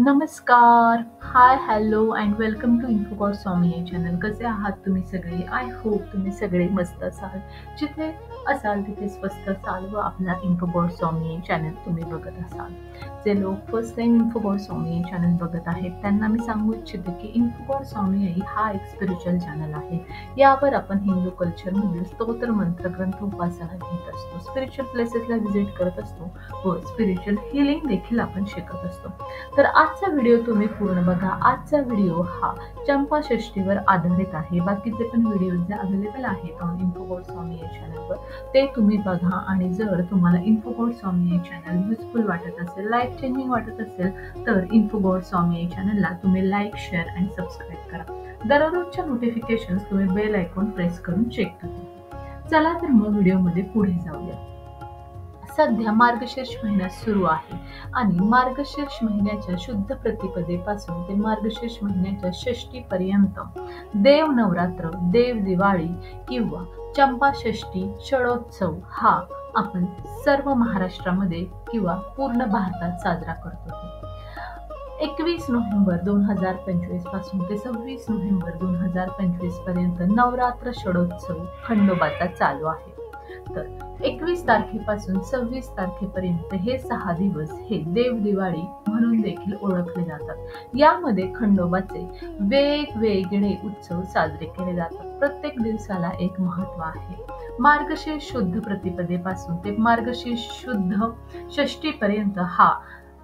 नमस्कार, हाय, hello and welcome to इन्फोबॉट स्वामी या channel. कसे आहात तुम्ही सगळे? आय होप तुम्ही सगळे मस्त असाल. जिथे असाल तिथे स्वस्त असाल व आपला इन्फोबॉट स्वामी चॅनल तुम्ही बघत असाल. जे लोक फर्स्ट टाइम इन्फोबॉट स्वामी चॅनल बघत आहेत त्यांना मी सांगू इच्छिते की इन्फोबॉट स्वामी हा एक स्पिरिच्युअल चॅनल आहे. यावर आपण हिंदू कल्चरमधील स्तोत्र, मंत्र, ग्रंथ, उपासना घेत असतो. स्पिरिच्युअल प्लेसेसला व्हिजिट करत असतो व स्पिरिच्युअल हिलिंग देखील आपण शिकत असतो. तर आजचा व्हिडिओ तुम्ही पूर्ण बघा. आजचा व्हिडिओ हा चंपाषष्ठीवर आधारित आहे. बाकीचे पण व्हिडिओ जे अवेलेबल आहेत ऑन इन्फोबॉट स्वामी या चॅनलवर ते तुम्ही बघा. आणि जर तुम्हाला इन्फोबॉट स्वामी या चॅनल युजफुल वाटत असेल, लाईफ चेंजिंग वाटत असेल तर इन्फोबॉट स्वामी या चॅनलला तुम्ही लाईक, शेअर आणि सबस्क्राईब करा. दररोजच्या नोटिफिकेशन तुम्ही बेल आयकॉन प्रेस करून चेक करा. चला तर मग व्हिडिओमध्ये पुढे जाऊया. सध्या मार्गशीर्ष महिना सुरू आहे आणि मार्गशीर्ष महिन्याच्या शुद्ध प्रतिपदेपासून ते मार्गशीर्ष महिन्याच्या षष्टीपर्यंत देव नवरात्र, देव दिवाळी किंवा चंपाषष्ठी षडोत्सव हा आपण सर्व महाराष्ट्रामध्ये किंवा पूर्ण भारतात साजरा करतो. 21 नोव्हेंबर 2025 पासून ते 26 नोव्हेंबर 2025 पर्यंत नवरात्र षडोत्सव खंडोबाचा चालू आहे. तर 21 तारखेपासून 26 तारखेपर्यंत हे 6 दिवस हे देव दिवाळी म्हणून देखील ओळखले जातात. यामध्ये खंडोबाचे वेगवेगळे उत्सव साजरे केले जातात. प्रत्येक दिवसाला एक महत्व आहे. मार्गशीर्ष शुद्ध प्रतिपदेपासून ते मार्गशीर्ष शुद्ध षष्टीपर्यंत हा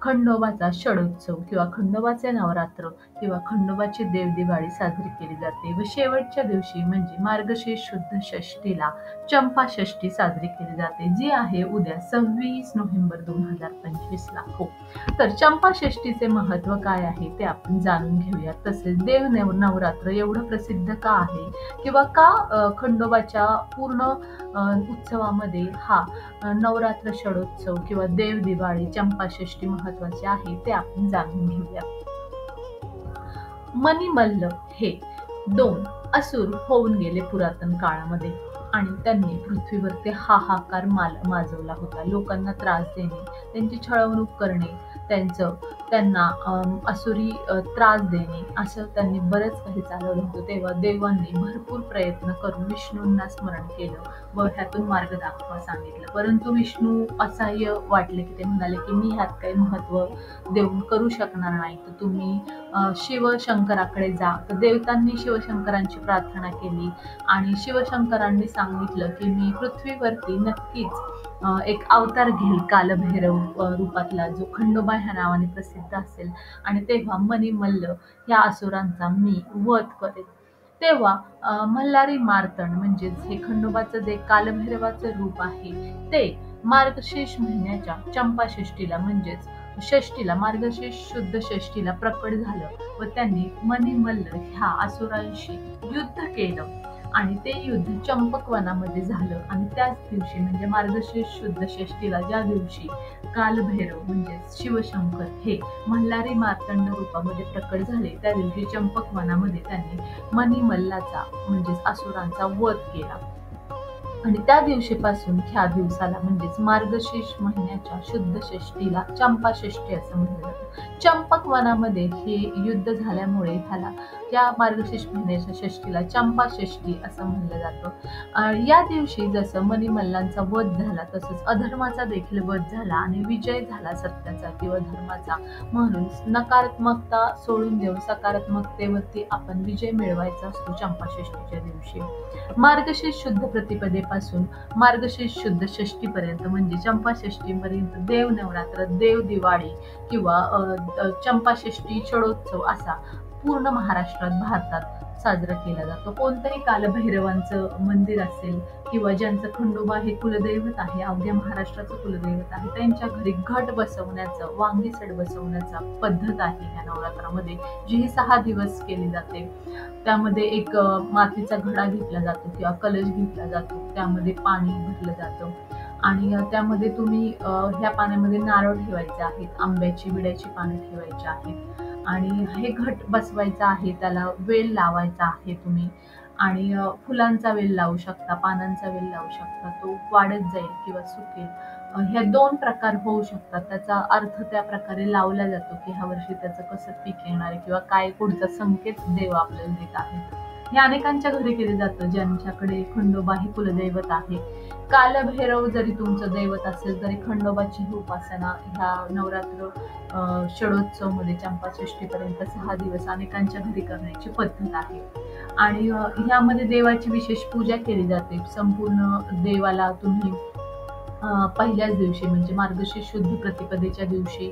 खंडोबाचा षडोत्सव किंवा खंडोबाचे नवरात्र किंवा खंडोबाची देवदिवाळी साजरी केली जाते व शेवटच्या दिवशी म्हणजे मार्गशीर्ष शुद्ध षष्टीला चंपाषष्ठी साजरी केली जाते, जी आहे उद्या 26 नोव्हेंबर 2025 ला. हो, तर चंपाषष्ठीचे महत्व काय आहे ते आपण जाणून घेऊया. तसेच देव नवरात्र एवढं प्रसिद्ध का आहे किंवा का खंडोबाच्या पूर्ण उत्सवामध्ये हा नवरात्र षडोत्सव किंवा देव दिवाळी चंपाषष्ठी महत्वाचे आहे ते आपण जाणून घेऊया. मणिमल्ल हे 2 असुर होऊन गेले पुरातन काळामध्ये आणि त्यांनी पृथ्वीवरती हाहाकार माजवला होता. लोकांना त्रास देणे, त्यांची छळवणूक करणे, त्यांना असुरी त्रास देणे असं त्यांनी बरेच काही चालवलं होतं. तेव्हा देवांनी भरपूर प्रयत्न करून विष्णूंना स्मरण केलं व ह्यातून मार्ग दाखवा सांगितलं. परंतु विष्णू असहाय्य वाटले की ते म्हणाले की मी ह्यात काही महत्व देऊन करू शकणार नाही, तर तुम्ही शिवशंकराकडे जा. तर देवतांनी शिवशंकरांची प्रार्थना केली आणि शिवशंकरांनी सांगितलं की मी पृथ्वीवरती नक्कीच एक अवतार घेईल कालभैरव रूपातला, जो खंडोबा ह्या नावाने प्रसिद्ध असेल आणि तेव्हा मणिमल्ल या असुरांचा मी वध करेल. तेव्हा मल्हारी मार्तंड म्हणजेच हे खंडोबाचं जे कालभैरवाचं रूप आहे ते मार्गशीर्ष महिन्याच्या चंपाषष्ठीला म्हणजेच षष्टीला, मार्गशीर्ष शुद्ध षष्टीला प्रकट झालं व त्यांनी मणिमल्ल ह्या असुरांशी युद्ध केलं आणि ते युद्ध चंपक वनामध्ये झालं. आणि त्याच दिवशी म्हणजे मार्गशीर्ष शुद्ध षष्टीला ज्या दिवशी कालभैरव म्हणजे शिवशंकर हे मल्हारी मार्तंड रूपामध्ये प्रकट झाले त्या दिवशी चंपक वनामध्ये त्यांनी मणिमल्लाचा म्हणजेच असुरांचा वध केला. आणि त्या दिवशीपासून ह्या दिवसाला म्हणजेच मार्गशीर्ष महिन्याच्या शुद्ध षष्टीला चंपाषष्ठी असं म्हटलं जातं. चंपक वनामध्ये हे युद्ध झाल्यामुळे ह्याला या मार्गशीर्ष महिन्याच्या षष्टीला चंपाषष्ठी असं म्हणलं जातं. या दिवशी जसं मणिमल्लांचा वध झाला तसंच अधर्माचा देखील वध झाला आणि विजय झाला सत्याचा किंवा धर्माचा. म्हणून नकारात्मकता सोडून देऊन सकारात्मकतेवरती आपण विजय मिळवायचा असतो चंपाषष्ठीच्या दिवशी. मार्गशीर्ष शुद्ध प्रतिपदेपासून मार्गशीर्ष शुद्ध षष्टीपर्यंत म्हणजे चंपाषष्ठीपर्यंत देव नवरात्र, देव दिवाळी किंवा चंपाषष्ठी षडोत्सव असा पूर्ण महाराष्ट्रात, भारतात साजरा केला जातो. कोणत्याही कालभैरवांचं मंदिर असेल किंवा ज्यांचं खंडोबा हे कुलदैवत आहे, अवघ्या महाराष्ट्राचं कुलदैवत आहे, त्यांच्या घरी घट बसवण्याचं, वांगी सड बसवण्याचा पद्धत आहे या नवरात्रामध्ये, जी ही 6 दिवस केली जाते. त्यामध्ये एक मातीचा घडा घेतला जातो किंवा कलश घेतला जातो, त्यामध्ये पाणी भरलं जातं आणि त्यामध्ये तुम्ही ह्या पाण्यामध्ये नारळ ठेवायचे आहेत, आंब्याची, विड्याची पानं ठेवायची आहेत आणि हे घट बसवायचा आहे. त्याला वेल लावायचा आहे तुम्ही आणि फुलांचा वेल लावू शकता, पानांचा वेल लावू शकता. तो वाढत जाईल किंवा सुकेल ह्या दोन प्रकार होऊ शकतात. त्याचा अर्थ त्या प्रकारे लावला जातो की ह्या वर्षी त्याचं कसं पीक येणार आहे किंवा काय पुढचा संकेत देव आपल्याला देत आहे. हे अनेकांच्या घरी केले जातं ज्यांच्याकडे खंडोबा हे कुलदैवत आहे. कालभैरव जरी तुमचं दैवत असेल तरी खंडोबाची ही उपासना ह्या नवरात्र षडोत्सव मध्ये चंपाषष्ठीपर्यंत 6 दिवस अनेकांच्या घरी करण्याची पद्धत आहे. आणि ह्यामध्ये देवाची विशेष पूजा केली जाते. संपूर्ण देवाला तुम्ही पहिल्याच दिवशी म्हणजे मार्गशीर्ष शुद्ध प्रतिपदेच्या दिवशी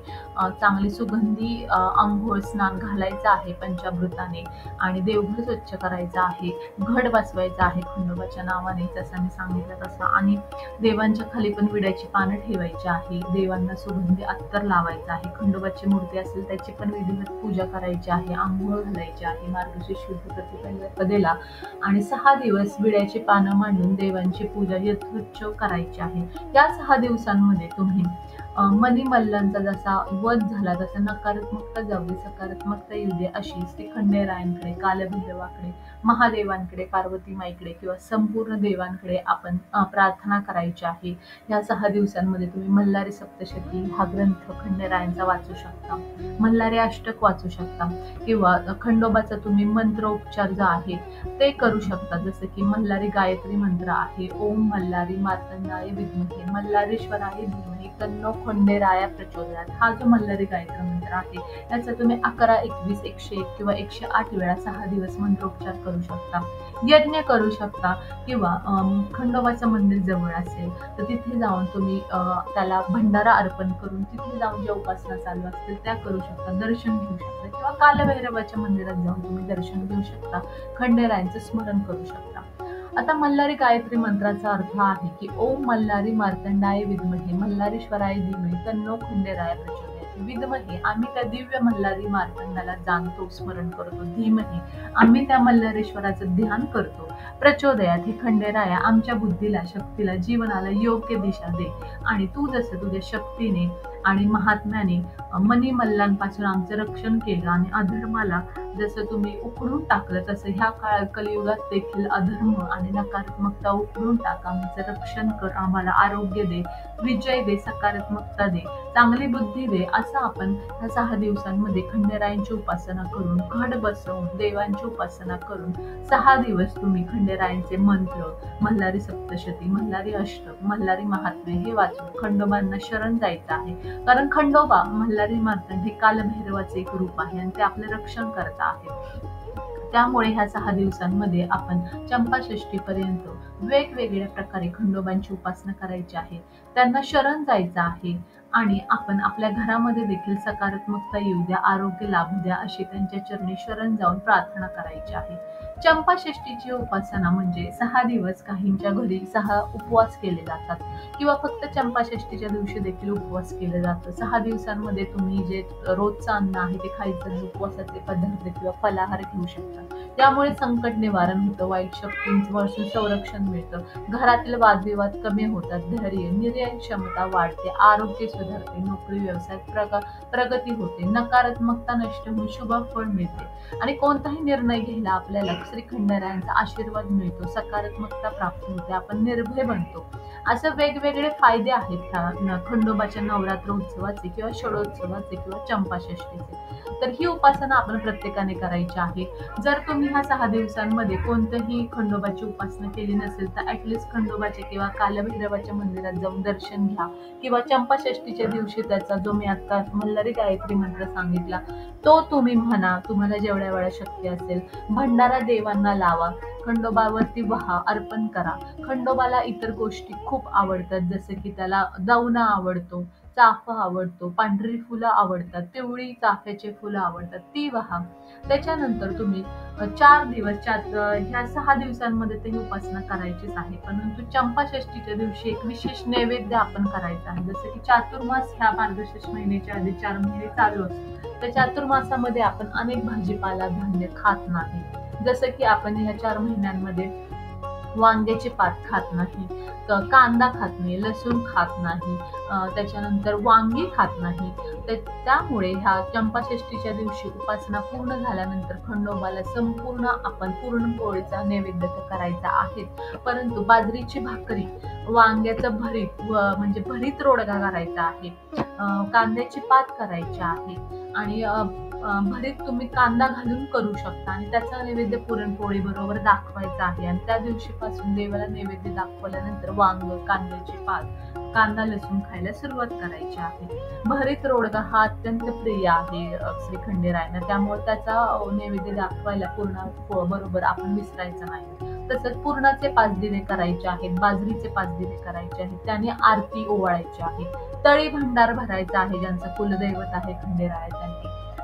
चांगली सुगंधी अंघोळ स्नान घालायचं आहे पंचामृताने आणि देवघर स्वच्छ करायचं आहे. घट बसवायचा आहे खंडोबाच्या नावाने जसं मी सांगितलं तसं. आणि देवांच्या खाली पण विड्याची पानं ठेवायची आहे. देवांना सुगंधी अत्तर लावायचा आहे. खंडोबाची मूर्ती असेल त्याची पण विधिवत पूजा करायची आहे. अंघोळ घालायची आहे मार्गशीर्ष शुद्ध प्रतिपदेला आणि 6 दिवस विड्याची पानं मांडून देवांची पूजा यथोचित करायची आहे. या 6 दिवसांमध्ये तुम्ही मनीमल्लांचा जसा वध झाला तसा नकारात्मकता जाऊ दे सकारात्मकता येऊ दे अशी श्री खंडेरायांकडे, कालभैरवाकडे, महादेवांकडे, पार्वती माईकडे किंवा संपूर्ण देवांकडे आपण प्रार्थना करायची आहे. या 6 दिवसांमध्ये तुम्ही मल्हारी सप्तशती हा ग्रंथ खंडेरायांचा वाचू शकता, मल्हारी अष्टक वाचू शकता किंवा खंडोबाचा तुम्ही मंत्रोपचार जो आहे ते करू शकता. जसं की मल्हारी गायत्री मंत्र आहे, ओम मल्हारी मार्तंडाय विद्महे मल्हारेश्वराय धीमहि तन्नो खंडेराया प्रचोदयात्. हा जो मल्हारी गायत्री मंत्र आहे याचा तुम्ही 11, 21, 101 किंवा 108 वेळा 6 दिवस मंत्रोपचार करू शकता. यज्ञ करू शकता किंवा खंडोबाचं मंदिर जवळ असेल तर तिथे जाऊन तुम्ही त्याला भंडारा अर्पण करून तिथे जाऊन ज्या उपासना चालू असतील त्या करू शकता, दर्शन घेऊ शकता किंवा कालभैरवाच्या मंदिरात जाऊन तुम्ही दर्शन घेऊ शकता, खंडेरायांचं स्मरण करू शकता. आता मल्हारी गायत्री मंत्राचा अर्थ आहे की ओम मल्हारी मार्तंडाय विद्महे मल्हारेश्वराय धीमहि तन्नो खंडेराय प्रचोदयात्. विद्महे आम्ही त्या दिव्य मल्हारी मार्तंडाला जाणतो, स्मरण करतो. धीमहि आम्ही त्या मल्हारेश्वराचं ध्यान करतो. प्रचोदयात हे खंडेराया आमच्या बुद्धीला, शक्तीला, जीवनाला योग्य दिशा दे आणि तू जसं तुझ्या शक्तीने आणि महात्म्याने मनीमल्लांपासून आमचं रक्षण केलं आणि अधर्माला जसं तुम्ही उकडून टाकलं तसं ह्या काळात कलियुगात देखील अधर्म आणि नकारात्मकता उकडून टाक. आमचं रक्षण कर, आम्हाला आरोग्य दे, विजय दे, सकारात्मकता दे, चांगली बुद्धी दे. असं आपण ह्या 6 दिवसांमध्ये खंडेरायांची उपासना करून, घट बसवून, देवांची उपासना करून 6 दिवस तुम्ही खंडेरायांचे मंत्र, मल्हारी सप्तशती, मल्हारी अष्टक, मल्हारी महात्म्य हे वाचून खंडोबांना शरण जायचं आहे. कारण खंडोबा मल्हारी मार्तंड हे कालभैरवाचे एक रूप आहे आणि ते आपलं रक्षण करत आहे. त्यामुळे ह्या 6 दिवसांमध्ये आपण चंपाषष्ठीपर्यंत वेगवेगळ्या प्रकारे खंडोबांची उपासना करायची आहे, त्यांना शरण जायचं आहे आणि आपण आपल्या घरामध्ये देखील सकारात्मकता येऊ द्या, आरोग्य लाभू द्या अशी त्यांच्या चरणी शरण जाऊन प्रार्थना करायची आहे. चंपाषष्ठीची उपासना म्हणजे 6 दिवस काहींच्या घरी 6 उपवास केले जातात किंवा फक्त चंपाषष्ठीच्या दिवशी देखील उपवास केले जातं. 6 दिवसांमध्ये तुम्ही जे रोजचं अन्न आहे ते खायचं नाही, उपवासाचे पदार्थ किंवा फलाहार घेऊ शकता. त्यामुळे संकट निवारण होतं, वाईट शक्तींपासून संरक्षण मिळतं, घरातील वादविवाद कमी होतात, धैर्य, निर्णय क्षमता वाढते, आरोग्य सुधारते, नोकरी व्यवसायात प्रगती होते, नकारात्मकता नष्ट होऊन शुभ फळ मिळते आणि कोणताही निर्णय घ्यायला आपल्याला श्री खंडेरायांचा आशीर्वाद मिळतो, सकारात्मकता प्राप्त होते, आपण निर्भय बनतो. असं वेगवेगळे फायदे आहेत खंडोबाच्या नवरात्र उत्सवाचे किंवा षडोत्सवाचे किंवा चंपाषष्ठीचे. तर ही उपासना आपण प्रत्येकाने करायची आहे. जर तुम्ही ह्या 6 दिवसांमध्ये कोणतीही खंडोबाची उपासना केली नसेल तर ऍटलिस्ट खंडोबाच्या किंवा कालभैरवाच्या मंदिरात जाऊन दर्शन घ्या किंवा चंपाषष्ठीच्या दिवशी त्याचा जो मी आता मल्हारी गायत्री मंत्र सांगितला तो तुम्ही म्हणा, तुम्हाला जेवढ्या वेळा शक्य असेल. भंडारा देवांना लावा, खंडोबावरती वहा, अर्पण करा. खंडोबाला इतर गोष्टी खूप आवडतात, जसं की त्याला दावणा आवडतो, चाफा आवडतो, पांढरी फुलं आवडतात, पिवळी चाफ्याचे फुलं आवडतात, ती वहा. त्याच्यानंतर तुम्ही 4 दिवस ह्या 6 दिवसांमध्ये ती उपासना करायचीच आहे. परंतु चंपाषष्ठीच्या दिवशी एक विशेष नैवेद्य आपण करायचा आहे. जसं की चातुर्मास ह्या मार्गशीर्ष महिन्याच्या आधी 4 महिने चालू असतो. त्या चातुर्मासामध्ये आपण अनेक भाजीपाला धान्य खात नाही. जसं की आपण ह्या 4 महिन्यांमध्ये वांग्याचे पात खात नाही, कांदा खात नाही, लसूण खात नाही, त्याच्यानंतर वांगी खात नाही, त्यामुळे ह्या चंपाषष्ठीच्या दिवशी उपासना पूर्ण झाल्यानंतर खंडोबाला संपूर्ण आपण पुरणपोळीचा नैवेद्य करायचा आहे. परंतु बाजरीची भाकरी, वांग्याचं भरीत म्हणजे भरीत रोडगा करायचा आहे, कांद्याची पात करायची आहे आणि भरीत तुम्ही कांदा घालून करू शकता आणि त्याचा नैवेद्य पुरणपोळी बरोबर दाखवायचा आहे. आणि त्या दिवशीपासून देवाला नैवेद्य दाखवल्यानंतर वांग, कांद्याची पात, कांदा लसूण खायला सुरुवात करायची आहे. भरीत रोडगा हा अत्यंत प्रिय आहे श्री खंडेरायांना, त्यामुळे त्याचा नैवेद्य दाखवायला पूर्ण बरोबर आपण विसरायचं नाही. तसंच पूर्णाचे 5 दिवे करायचे आहेत, बाजरीचे 5 दिवे करायचे आहेत, त्याने आरती ओवाळायची आहे. तळी भंडार भरायचा आहे, ज्यांचं कुलदैवत आहे खंडेराय त्यांनी.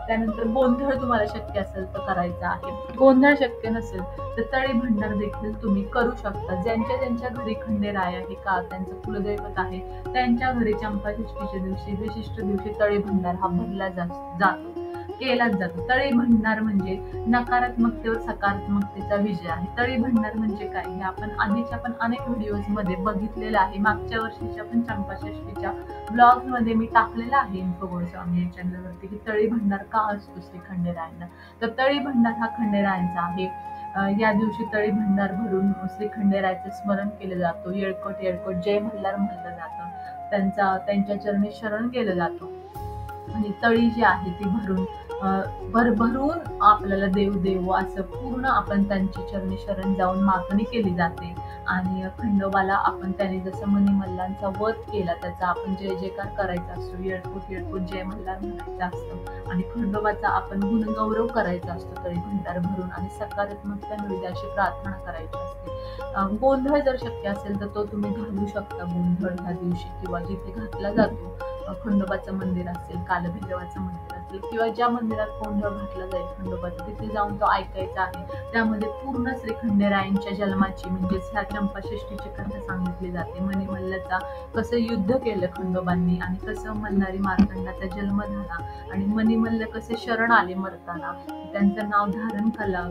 त्यानंतर गोंधळ तुम्हाला शक्य असेल तर करायचा आहे. गोंधळ शक्य नसेल तर तळी भंडार देखील तुम्ही करू शकता. ज्यांच्या घरी खंडेराय आहे का त्यांचं कुलदैवत आहे त्यांच्या घरी चंपाषष्ठीच्या दिवशी विशिष्ट दिवशी तळी भंडार हा भरला जातो, केलाच जातो. तळी भंडार म्हणजे नकारात्मकतेवर सकारात्मकतेचा विजय आहे. तळी भंडार म्हणजे काय हे आपण आधीच्या पण अनेक व्हिडिओज मध्ये बघितलेलं आहे. मागच्या वर्षीच्या पण चंपाषष्ठीच्या ब्लॉग मध्ये मी टाकलेला आहे इन्फोगोड स्वामी या चॅनलवरती की तळी भंडार का असतो श्री खंडेरायांना. तर तळी भंडार हा खंडेरायांचा आहे. या दिवशी तळी भंडार भरून श्री खंडेरायाचे स्मरण केलं जातं. येळकोट येळकोट जय मल्हार म्हणलं जातं. त्यांच्या चरणी शरण केलं जातं आणि तळी जी आहे ती भरभरून आपल्याला देव देव असं पूर्ण आपण त्यांची चरणी शरण जाऊन मागणी केली जाते. आणि खंडोबाला आपण त्याने जसं मनी मल्लांचा वध केला त्याचा आपण जय जयकार करायचा असतो, येळकोट येळकोट जय मल्हार म्हणायचा असतो आणि खंडोबाचा आपण गुणगौरव करायचा असतो तळी भंडार भरून आणि सकारात्मकता मिळते अशी प्रार्थना करायची असते. गोंधळ जर शक्य असेल तर तो तुम्ही घालू शकता गोंधळ ह्या दिवशी, किंवा जिथे घातला जातो खंडोबाचं मंदिर असेल, कालभैरवाचं मंदिर असेल किंवा ज्या मंदिरात गोंधळ घातला जाईल खंडोबाचा तिथे जाऊन तो ऐकायचा आहे. त्यामध्ये पूर्ण श्री खंडेरायांच्या जन्माची म्हणजेच ह्या चंपाषष्ठीची कथा सांगितली जाते. मणिमल्लचा कसं युद्ध केलं खंडोबांनी आणि कसं मल्हारी मार्तंडाचा जन्म झाला आणि मणिमल्ल कसे शरण आले मरताना, त्यांचं नाव धारण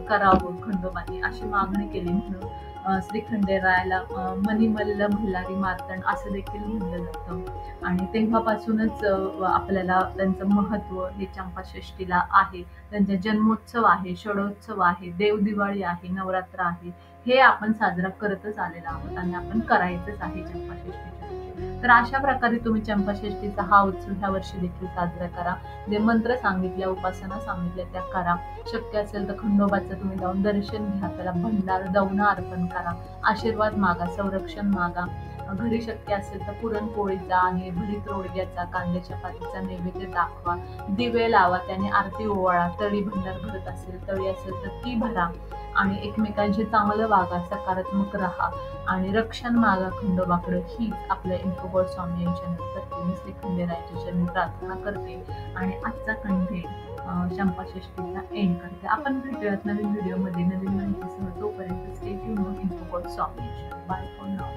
करावं खंडोबांनी अशी मागणी केली. म्हणून श्री खंडेरायाला मणिमल्ल मल्हारी मार्तंड असं देखील म्हणलं जातं आणि तेव्हापासूनच आपल्याला त्यांचं महत्व हे चंपाषष्ठीला आहे. त्यांचा जन्मोत्सव आहे, षडोत्सव आहे, देवदिवाळी आहे, नवरात्र आहे, हे आपण साजरा करतच आलेला आहोत आणि आपण करायचंच आहे चंपाषष्ठीच्या दिवशी. तर अशा प्रकारे तुम्ही चंपाषष्ठीचा हा उत्सव ह्या वर्षी देखील साजरा करा. जे मंत्र सांगितल्या, उपासना सांगितल्या त्या करा. शक्य असेल तर खंडोबाचं तुम्ही जाऊन दर्शन घ्या, त्याला भंडार दवणं अर्पण करा, आशीर्वाद मागा, संरक्षण मागा. घरी शक्य असेल तर पुरणपोळीचा आणि भरीत रोडग्याचा, कांद्याच्या पातीचा नैवेद्य दाखवा, दिवे लावा, त्याने आरती ओवाळा. तळी भंडार भरत असेल, तळी असेल तर ती भरा आणि एकमेकांशी चांगलं वागा, सकारात्मक राहा आणि रक्षण मागा खंडोबाकडे. हीच आपल्या इन्फोगोड स्वामी यांच्या मी श्री खंडेरायाच्या चरणी प्रार्थना करते आणि आजचा कंटेंट चंपाषष्ठीचा एंड करते. आपण भेटूयात नवीन व्हिडिओमध्ये नवीन माहितीसह. तोपर्यंत stay tuned. Infogod Swami. Bye for now.